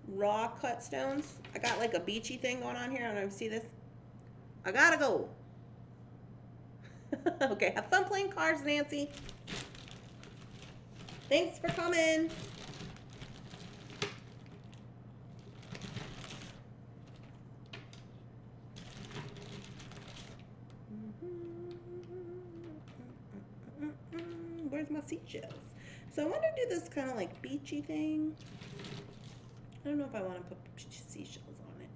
raw cut stones. I got like a beachy thing going on here. I don't know if you see this. I gotta go. Okay, have fun playing cards, Nancy. Thanks for coming. Where's my seashells? So I want to do this kind of like beachy thing. I don't know if I want to put seashells on it.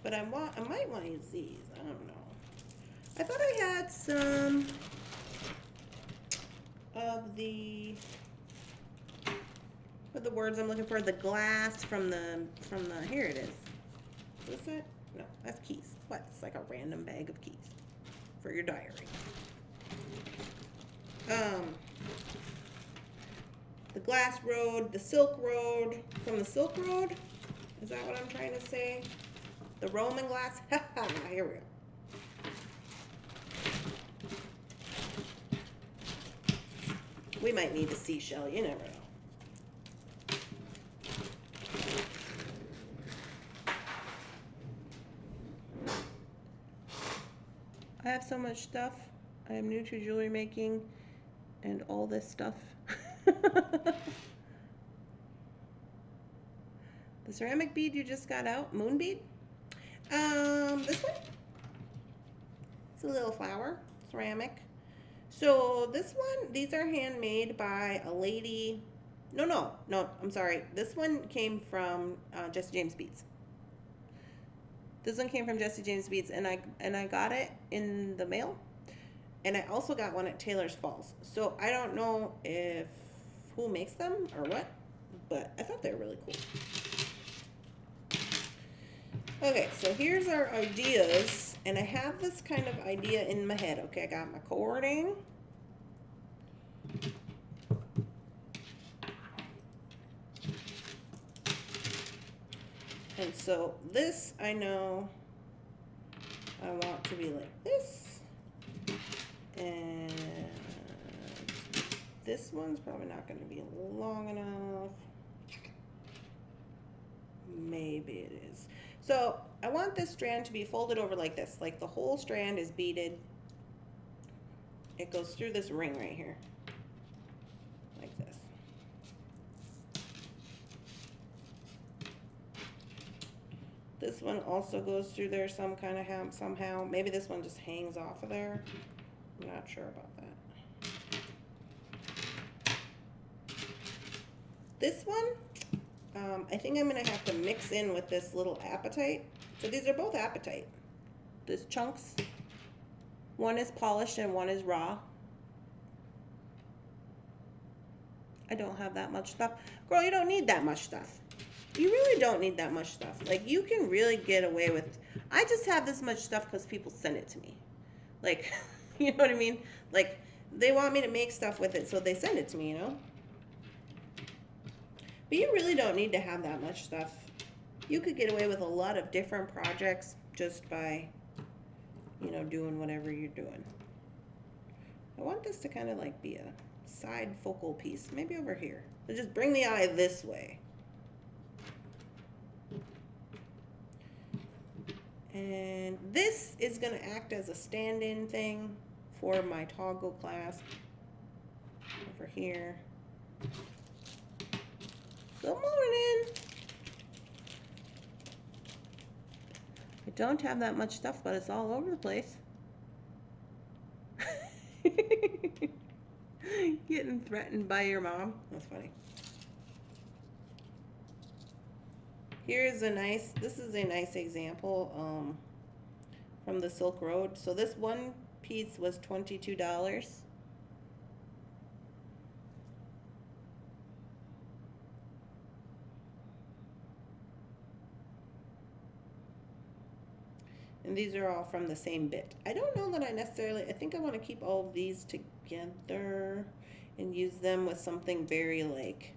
But I might want to use these. I don't know. I thought I had some of the, what are the words I'm looking for? The glass from the here it is. Is this it? No, that's keys. What? It's like a random bag of keys for your diary. The glass road, the silk road, from the silk road. Is that what I'm trying to say? The Roman glass. Here we go. We might need a seashell. You never know. I have so much stuff. I am new to jewelry making and all this stuff. The ceramic bead you just got out, moon bead. This one. It's a little flower, ceramic. So this one, these are handmade by a lady. No, I'm sorry. This one came from Jesse James Beads. This one came from Jesse James Beads, and I got it in the mail. And I also got one at Taylor's Falls. So I don't know if who makes them or what, but I thought they were really cool. Okay, so here's our ideas, and I have this kind of idea in my head. Okay, I got my cording. And so this, I know I want to be like this. And this one's probably not going to be long enough. Maybe it is. So I want this strand to be folded over like this. Like the whole strand is beaded. It goes through this ring right here. Like this. This one also goes through there some kind of somehow. Maybe this one just hangs off of there. I'm not sure about that. This one, I think I'm going to have to mix in with this little apatite. So these are both apatite. These chunks. One is polished and one is raw. I don't have that much stuff. Girl, you don't need that much stuff. You really don't need that much stuff. Like, you can really get away with... I just have this much stuff because people send it to me. Like, you know what I mean? Like, they want me to make stuff with it, so they send it to me, you know? But you really don't need to have that much stuff. You could get away with a lot of different projects just by, you know, doing whatever you're doing. I want this to kind of like be a side focal piece. Maybe over here. So just bring the eye this way. And this is going to act as a stand-in thing for my toggle clasp over here. Good morning. I don't have that much stuff, but it's all over the place. Getting threatened by your mom. That's funny. Here's a nice, this is a nice example from the Silk Road. So this one piece was $22. And these are all from the same bit. I don't know that I necessarily, I think I want to keep all of these together and use them with something very like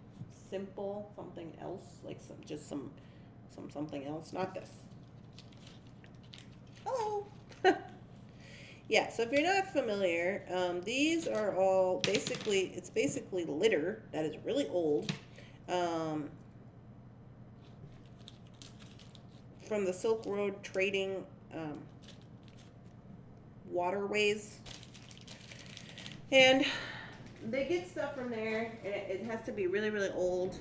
simple, something else, like some something else, not this. Hello. Yeah, so if you're not familiar, these are all basically, it's basically litter that is really old from the Silk Road trading waterways, and they get stuff from there, and it has to be really, really old,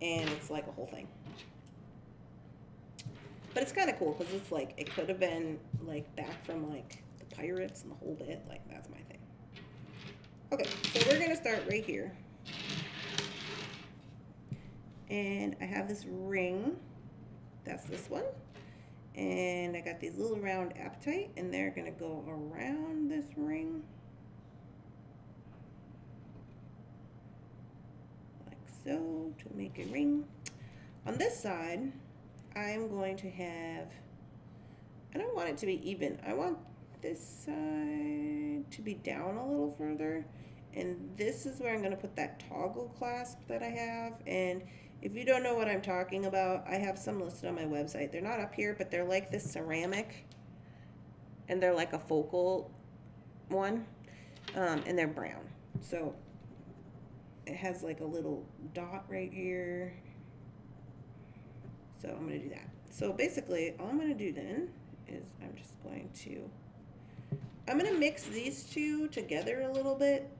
and it's like a whole thing. But it's kind of cool because it's like, it could have been like back from like the pirates and the whole bit. Like, that's my thing. Okay, so we're gonna start right here, and I have this ring. That's this one. And I got these little round apatite, and they're gonna go around this ring like so to make a ring. On this side, I'm going to have, I don't want it to be even. I want this side to be down a little further, and this is where I'm gonna put that toggle clasp that I have. And if you don't know what I'm talking about, I have some listed on my website. They're not up here, but they're like this ceramic, and they're like a focal one, and they're brown. So it has like a little dot right here. So I'm gonna do that. So basically, all I'm gonna do then is I'm gonna mix these two together a little bit,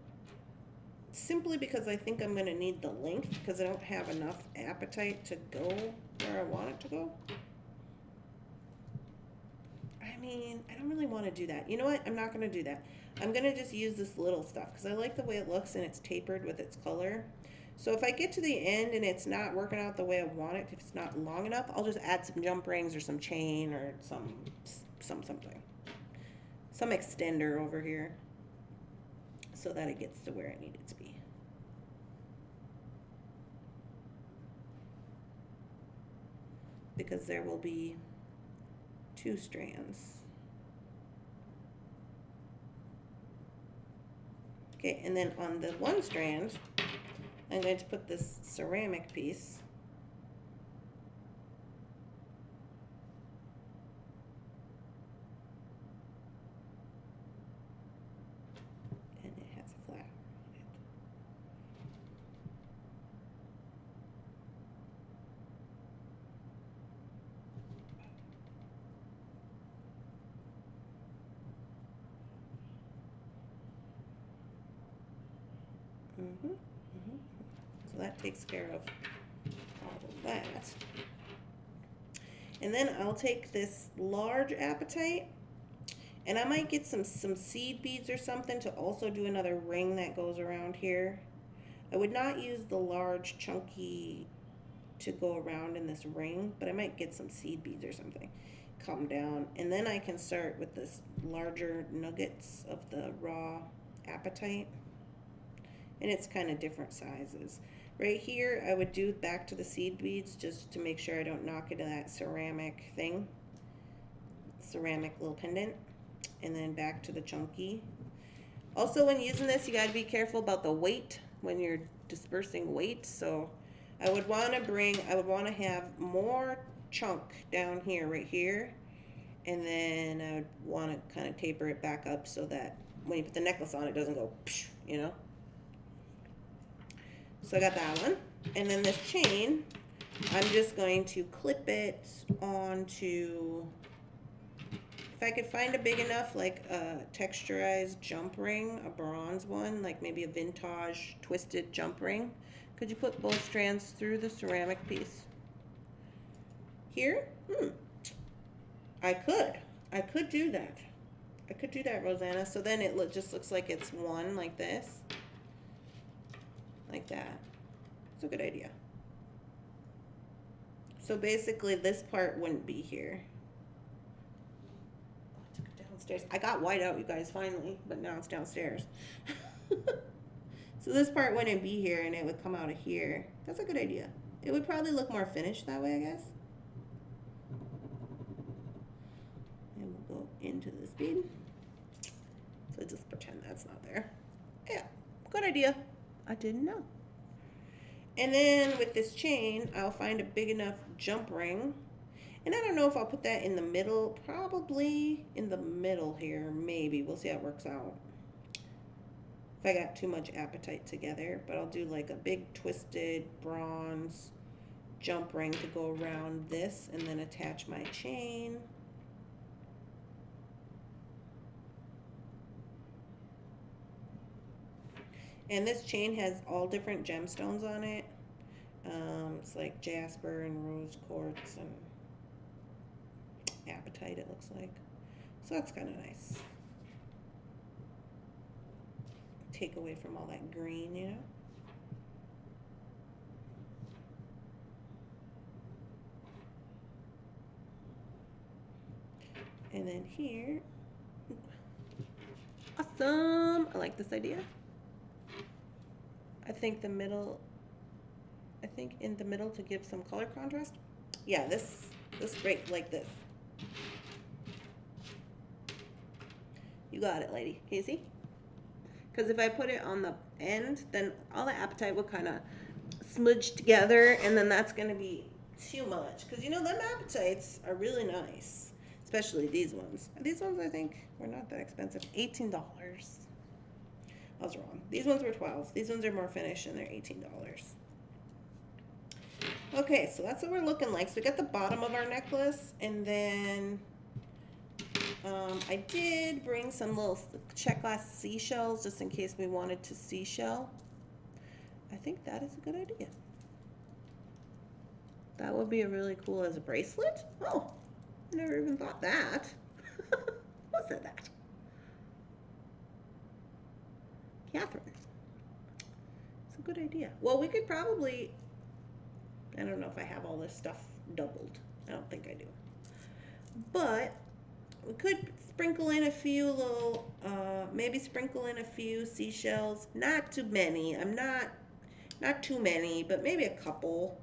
simply because I think I'm going to need the length, because I don't have enough apatite to go where I want it to go. I mean, I don't really want to do that. You know what? I'm not going to do that. I'm going to just use this little stuff because I like the way it looks and it's tapered with its color. So if I get to the end and it's not working out the way I want it, if it's not long enough, I'll just add some jump rings or some chain or something. Some extender over here, so that it gets to where I need it to be. because there will be 2 strands. Okay, and then on the 1 strand, I'm going to put this ceramic piece. And it has a flower on it. So that takes care of all of that. And then I'll take this large apatite, and I might get some seed beads or something to also do another ring that goes around here. I would not use the large chunky to go around in this ring, but I might get some seed beads or something. Come down, and then I can start with this larger nuggets of the raw apatite. And it's kind of different sizes. Right here, I would do back to the seed beads just to make sure I don't knock into that ceramic thing. Ceramic little pendant. And then back to the chunky. Also, when using this, you gotta be careful about the weight when you're dispersing weight. So I would wanna have more chunk down here, right here. And then I would wanna kind of taper it back up so that when you put the necklace on, it doesn't go, psh, you know? So I got that one. And then this chain, I'm just going to clip it onto, if I could find a big enough, like a texturized jump ring, a bronze one, like maybe a vintage twisted jump ring. Could you put both strands through the ceramic piece? Here? I could do that. I could do that, Rosanna. So then it just looks like it's one, like this. Like that. It's a good idea. So basically this part wouldn't be here. Oh, I took it downstairs. I got white out, you guys, finally, but now it's downstairs. So this part wouldn't be here and it would come out of here. That's a good idea. It would probably look more finished that way, I guess. And we'll go into this bead. So just pretend that's not there. Yeah, good idea. I didn't know. And then with this chain, I'll find a big enough jump ring. And I don't know if I'll put that in the middle, probably in the middle here, maybe. We'll see how it works out. If I got too much apatite together, but I'll do like a big twisted bronze jump ring to go around this and then attach my chain. And this chain has all different gemstones on it. It's like jasper and rose quartz and apatite, it looks like. So that's kind of nice. Take away from all that green, you know? And then here, awesome! I like this idea. I think in the middle to give some color contrast. Yeah, this right like this. You got it, lady. Can you see? Because if I put it on the end, then all the apatite will kind of smudge together, and then that's going to be too much. Because you know, them apatites are really nice, especially these ones. These ones I think were not that expensive. $18. I was wrong. These ones were $12. These ones are more finished and they're $18. Okay, so that's what we're looking like. So we got the bottom of our necklace, and then I did bring some little check glass seashells just in case we wanted to seashell. I think that is a good idea. That would be a really cool as a bracelet. Oh, I never even thought that. Who said that? Catherine. It's a good idea. Well, we could probably, I don't know if I have all this stuff doubled. I don't think I do. But we could sprinkle in a few little, maybe sprinkle in a few seashells. Not too many. Not too many, but maybe a couple.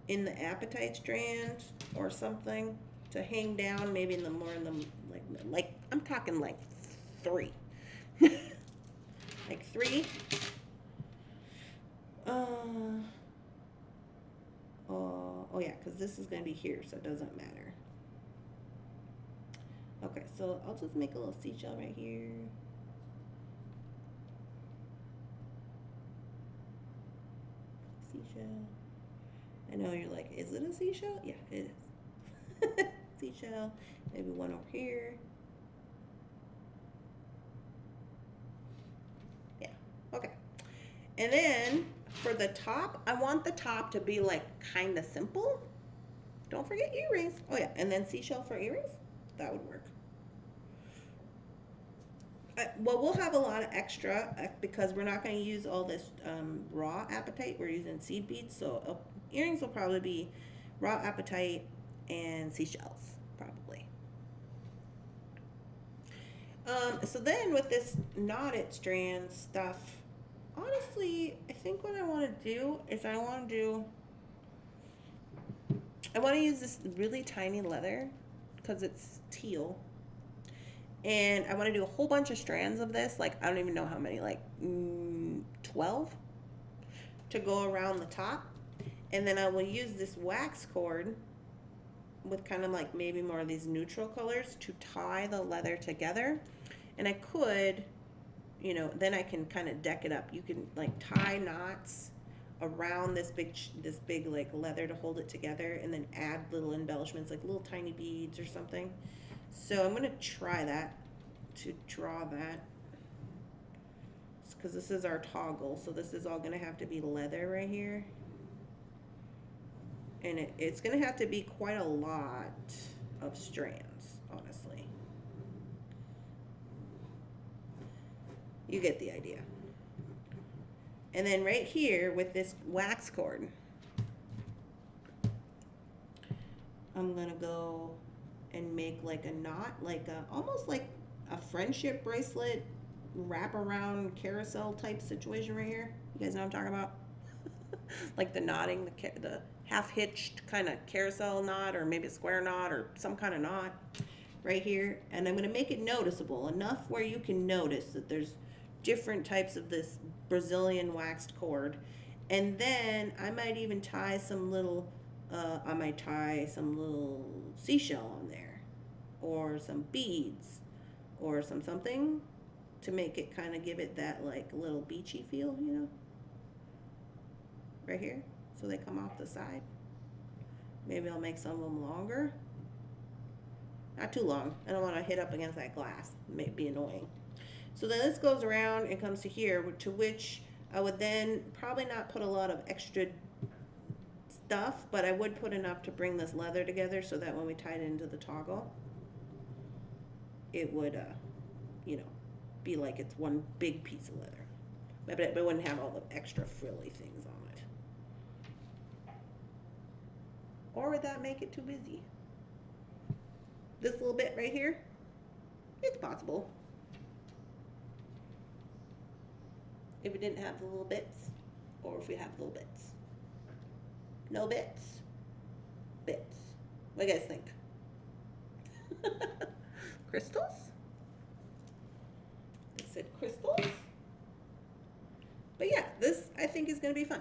in the apatite strand or something to hang down, maybe in the more in the like I'm talking like 3. Like 3. Oh yeah, because this is going to be here, so it doesn't matter. Okay, so I'll just make a little seashell right here. Seashell. I know you're like, is it a seashell? Yeah, it is. Seashell. Maybe one over here. Yeah, okay. And then for the top, I want the top to be like kind of simple. Don't forget earrings. Oh yeah, and then seashell for earrings. That would work. Well, we'll have a lot of extra because we're not going to use all this raw apatite. We're using seed beads, so earrings will probably be raw apatite and seashells, probably. So then with this knotted strand stuff, honestly, I think what I want to do is I want to use this really tiny leather because it's teal. And I want to do a whole bunch of strands of this. Like, I don't even know how many, like 12 to go around the top. And then I will use this wax cord with kind of like maybe more of these neutral colors to tie the leather together. And I could, you know, then I can kind of deck it up. You can like tie knots around this big like leather to hold it together, and then add little embellishments like little tiny beads or something. So I'm going to try that, to draw that, because this is our toggle, so this is all going to have to be leather right here. And it's going to have to be quite a lot of strands, honestly. You get the idea. And then right here with this wax cord, I'm going to go and make like a knot, like almost like a friendship bracelet wraparound carousel type situation right here. You guys know what I'm talking about? Like the knotting, the half hitched kind of carousel knot, or maybe a square knot or some kind of knot right here. And I'm going to make it noticeable enough where you can notice that there's different types of this Brazilian waxed cord. And then I might even tie some little seashell on there, or some beads, or something to make it kind of give it that like little beachy feel, you know, right here, so they come off the side. Maybe I'll make some of them longer, not too long. I don't want to hit up against that glass, it may be annoying. So then this goes around and comes to here, to which I would then probably not put a lot of extra stuff, but I would put enough to bring this leather together so that when we tied it into the toggle, it would, you know, be like it's one big piece of leather. But it wouldn't have all the extra frilly things on it. Or would that make it too busy? This little bit right here, it's possible. If we didn't have the little bits, or if we have little bits. No bits? Bits. What do you guys think? Crystals? They said crystals. But yeah, this I think is going to be fun.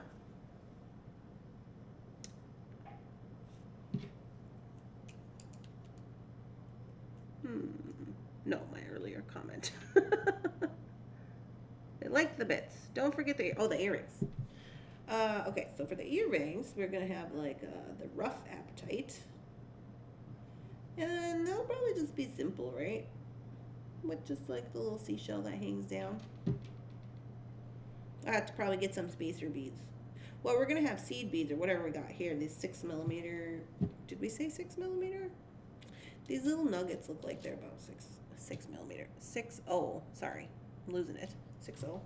No, my earlier comment. I like the bits. Don't forget the earrings. Okay, so for the earrings, we're going to have like the rough apatite. And they'll probably just be simple, right? With just like the little seashell that hangs down. I have to probably get some spacer beads. Well, we're going to have seed beads or whatever we got here. These 6mm. Did we say 6mm? These little nuggets look like they're about 6mm. 6.0. Sorry, I'm losing it. 6.0.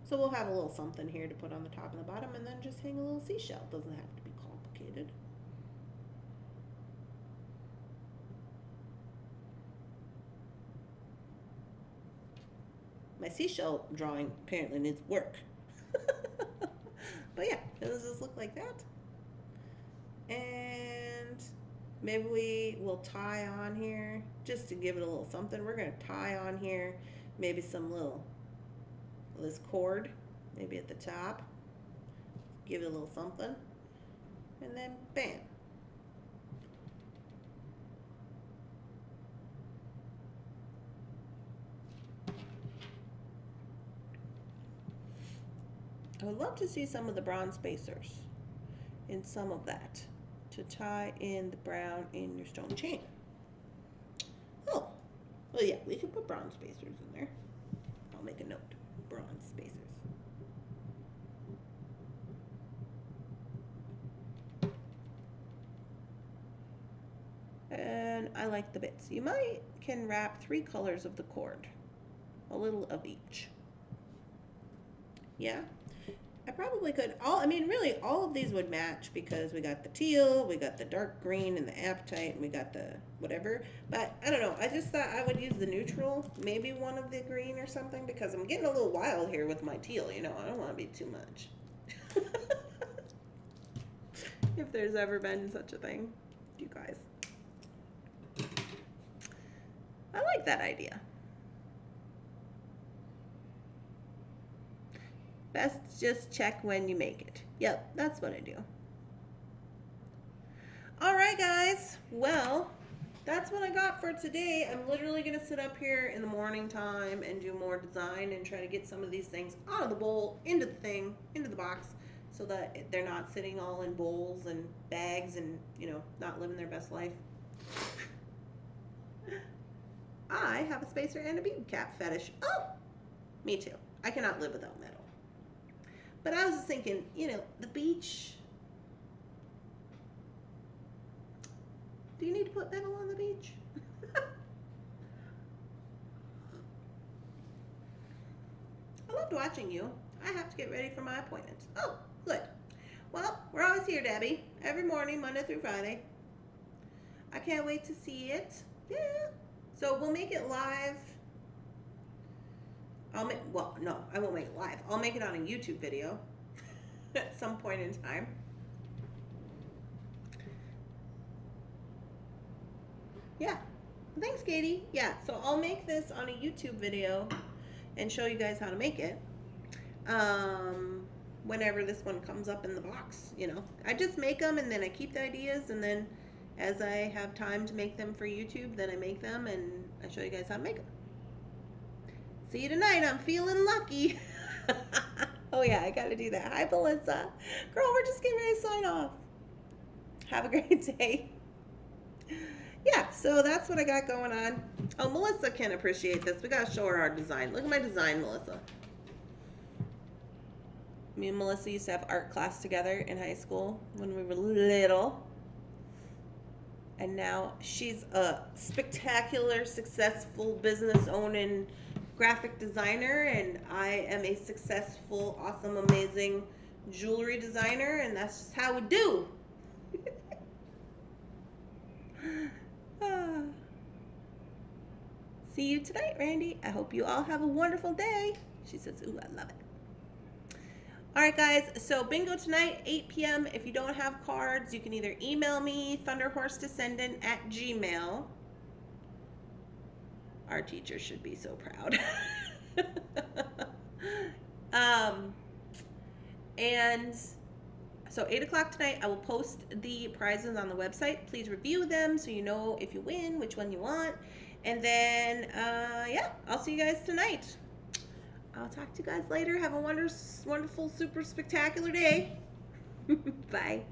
So we'll have a little something here to put on the top and the bottom, and then just hang a little seashell. Doesn't have to be complicated. My seashell drawing apparently needs work. But yeah, does this look like that? And maybe we will tie on here just to give it a little something. We're going to tie on here maybe some this cord, maybe at the top. Give it a little something. And then bam. I would love to see some of the bronze spacers in some of that to tie in the brown in your stone chain. Oh, well, yeah, we can put bronze spacers in there. I'll make a note. Bronze spacers. And I like the bits. You can wrap 3 colors of the cord, a little of each. Yeah, I probably could. I mean, really, all of these would match because we got the teal, we got the dark green and the apatite, and we got the whatever. But I don't know. I just thought I would use the neutral, maybe one of the green or something, because I'm getting a little wild here with my teal. You know, I don't want to be too much. If there's ever been such a thing, you guys. I like that idea. Best just check when you make it. Yep, that's what I do. All right, guys. Well, that's what I got for today. I'm literally going to sit up here in the morning time and do more design and try to get some of these things out of the bowl, into the thing, into the box, so that they're not sitting all in bowls and bags and, you know, not living their best life. I have a spacer and a bead cap fetish. Oh, me too. I cannot live without metal. But I was just thinking, you know, the beach. Do you need to put metal on the beach? I loved watching you. I have to get ready for my appointment. Oh, good. Well, we're always here, Debbie. Every morning, Monday through Friday. I can't wait to see it. Yeah. So we'll make it live. Well, no, I won't make it live. I'll make it on a YouTube video at some point in time. Yeah. Thanks, Katie. Yeah, so I'll make this on a YouTube video and show you guys how to make it. Whenever this one comes up in the box, you know. I just make them and then I keep the ideas, and then as I have time to make them for YouTube, then I make them and I show you guys how to make them. See you tonight. I'm feeling lucky. Oh yeah, I gotta do that. Hi, Melissa. Girl, we're just getting ready to sign off. Have a great day. Yeah, so that's what I got going on. Oh, Melissa can appreciate this. We gotta show her our design. Look at my design, Melissa. Me and Melissa used to have art class together in high school when we were little. And now she's a spectacular, successful business-owning graphic designer, and I am a successful, awesome, amazing jewelry designer, and that's just how we do. See you tonight, Randy. I hope you all have a wonderful day. She says, ooh, I love it. All right, guys, so bingo tonight, 8 p.m. If you don't have cards, you can either email me, thunderhorsedescendant@gmail.com. Our teacher should be so proud. And so 8 o'clock tonight, I will post the prizes on the website. Please review them so you know if you win, which one you want. And then, yeah, I'll see you guys tonight. I'll talk to you guys later. Have a wonderful, super spectacular day. Bye.